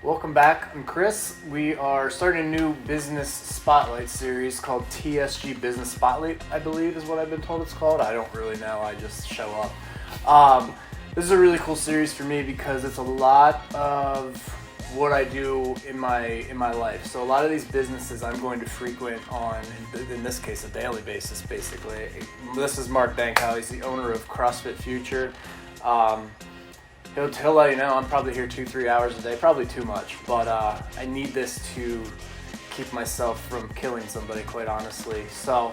Welcome back. I'm Kris. We are starting a new business spotlight series called TSG Business Spotlight, I believe is what I've been told it's called. I don't really know. I just show up. This is a really cool series for me because it's a lot of what I do in my life. So a lot of these businesses I'm going to frequent on, in this case, a daily basis, basically. This is Mark Dankow. He's the owner of CrossFit Future. He'll let you know I'm probably here 2-3 hours a day, probably too much, but I need this to keep myself from killing somebody, quite honestly. So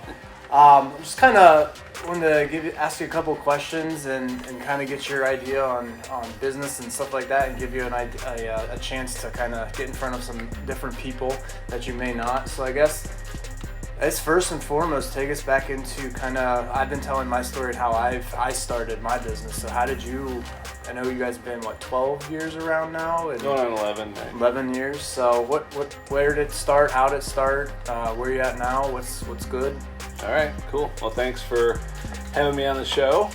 just kind of wanted to ask you a couple questions and kind of get your idea on business and stuff like that, and give you a chance to kind of get in front of some different people that you may not. So I guess let's first and foremost take us back into I've been telling my story of how I started my business. So how did you? I know you guys have been 12 years around now? And going on 11. 11 years. So where did it start? How did it start? Where are you at now? What's good? All right, cool. Well, thanks for having me on the show.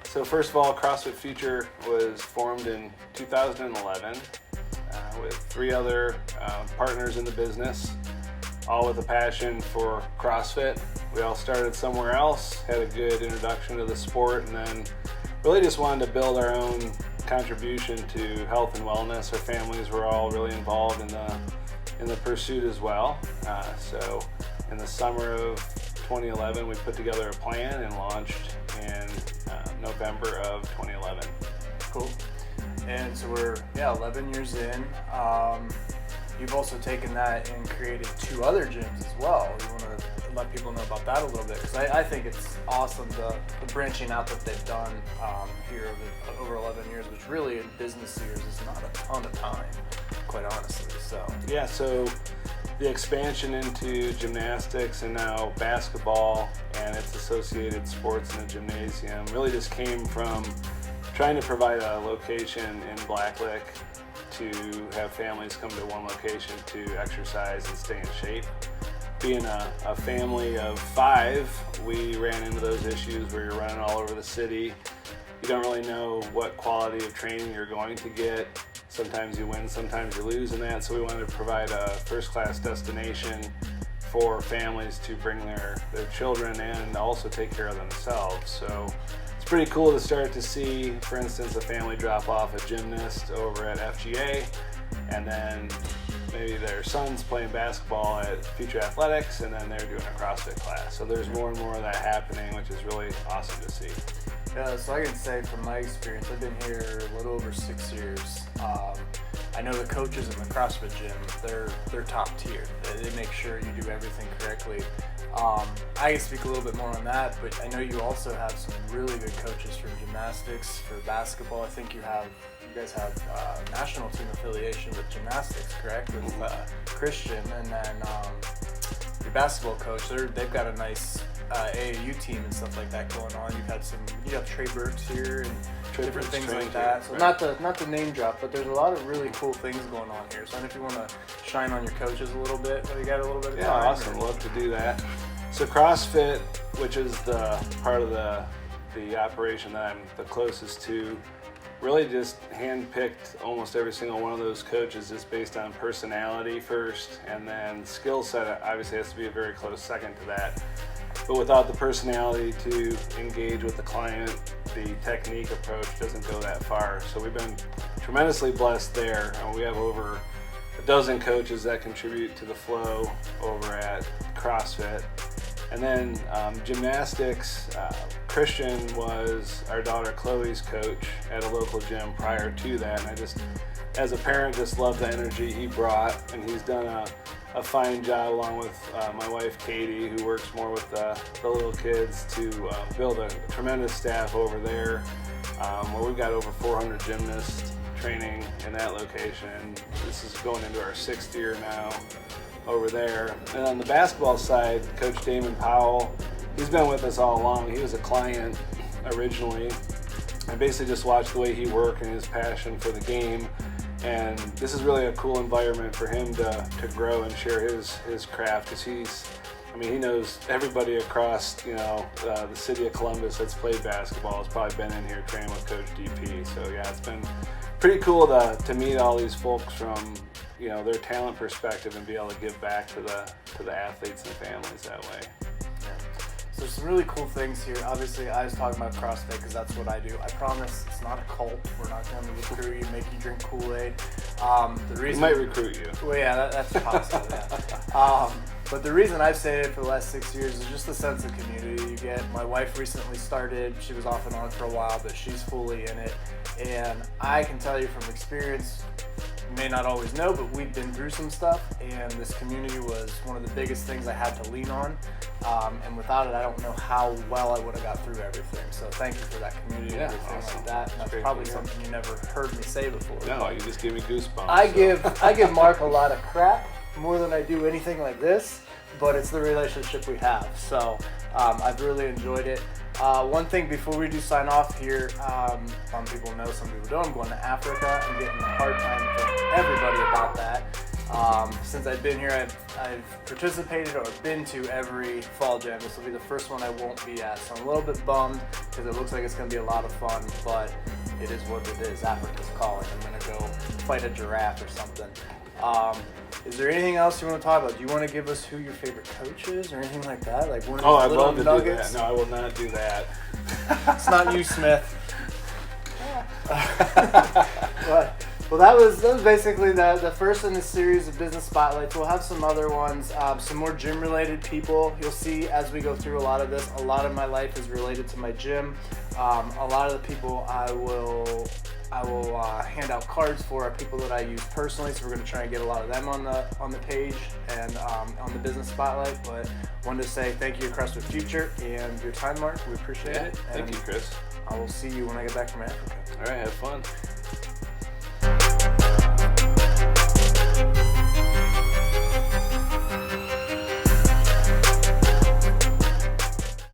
So first of all, CrossFit Future was formed in 2011 with 3 other partners in the business, all with a passion for CrossFit. We all started somewhere else, had a good introduction to the sport, and then really just wanted to build our own contribution to health and wellness. Our families were all really involved in the pursuit as well. So in the summer of 2011, we put together a plan and launched in November of 2011. Cool. And so we're 11 years in. You've also taken that and created 2 other gyms as well. You want to let people know about that a little bit, because I think it's awesome the branching out that they've done here over 11 years, which really in business years is not a ton of time, quite honestly. So the expansion into gymnastics and now basketball and its associated sports in the gymnasium really just came from trying to provide a location in Blacklick to have families come to one location to exercise and stay in shape. Being a family of 5, we ran into those issues where you're running all over the city. You don't really know what quality of training you're going to get. Sometimes you win, sometimes you lose in that. So we wanted to provide a first-class destination for families to bring their children and also take care of themselves. So it's pretty cool to start to see, for instance, a family drop off a gymnast over at FGA, and then maybe their son's playing basketball at Future Athletics, and then they're doing a CrossFit class. So there's more and more of that happening, which is really awesome to see. Yeah, so I can say from my experience, I've been here a little over 6 years. I know the coaches in the CrossFit gym, they're top tier. They make sure you do everything correctly. I can speak a little bit more on that, but I know you also have some really good coaches for gymnastics, for basketball. I think you guys have national team affiliation with gymnastics, correct? With Christian, and then your basketball coach, they've got a nice AAU team and stuff like that going on. You have Trey Burks here and different things like that. So right. not to name drop, but there's a lot of really cool things going on here. So if you want to shine on your coaches a little bit, you got a little bit of time. Yeah, awesome. Love to do that. So CrossFit, which is the part of the operation that I'm the closest to, really just handpicked almost every single one of those coaches just based on personality first, and then skill set obviously has to be a very close second to that. But without the personality to engage with the client, the technique approach doesn't go that far. So we've been tremendously blessed there. We have over a dozen coaches that contribute to the flow over at CrossFit. And then gymnastics, Christian was our daughter Chloe's coach at a local gym prior to that. And I just, as a parent, just love the energy he brought. And he's done a fine job along with my wife Katie, who works more with the little kids, to build a tremendous staff over there, where we've got over 400 gymnasts training in that location. This is going into our 6th year now over there. And on the basketball side, Coach Damon Powell, he's been with us all along. He was a client originally. I basically just watched the way he worked and his passion for the game. And this is really a cool environment for him to grow and share his craft, because I mean, he knows everybody across, the city of Columbus that's played basketball has probably been in here training with Coach DP. So yeah, it's been pretty cool to meet all these folks from, their talent perspective and be able to give back to the athletes and families that way. So there's some really cool things here. Obviously, I was talking about CrossFit because that's what I do. I promise it's not a cult. We're not going to recruit you, make you drink Kool-Aid. The reason We might recruit you. Well, yeah, that's possible. Yeah. But the reason I've stayed for the last 6 years is just the sense of community you get. My wife recently started. She was off and on for a while, but she's fully in it. And I can tell you from experience, you may not always know, but we've been through some stuff, and this community was one of the biggest things I had to lean on. And without it, I don't know how well I would have got through everything. So thank you for that community and everything awesome. like that. And that's probably something you never heard me say before. No, you just gave me goosebumps. I give Mark a lot of crap, more than I do anything like this, but it's the relationship we have. So I've really enjoyed it. One thing before we do sign off here, some people know, some people don't. I'm going to Africa. I'm getting a hard time from everybody about that. Since I've been here, I've participated or been to every fall jam. This will be the first one I won't be at, so I'm a little bit bummed because it looks like it's going to be a lot of fun, but it is what it is. Africa's calling. I'm going to go fight a giraffe or something. Is there anything else you want to talk about? Do you want to give us who your favorite coach is or anything like that? Like one of these I'd little love to nuggets? do that. No, I will not do that. It's not you, Smith. Well, that was basically the first in the series of business spotlights. We'll have some other ones, some more gym-related people. You'll see as we go through a lot of this. A lot of my life is related to my gym. A lot of the people I will hand out cards for are people that I use personally. So we're going to try and get a lot of them on the page and on the business spotlight. But wanted to say thank you to CrossFit Future and your time, Mark. We appreciate it. Thank you, Kris. I will see you when I get back from Africa. All right, have fun.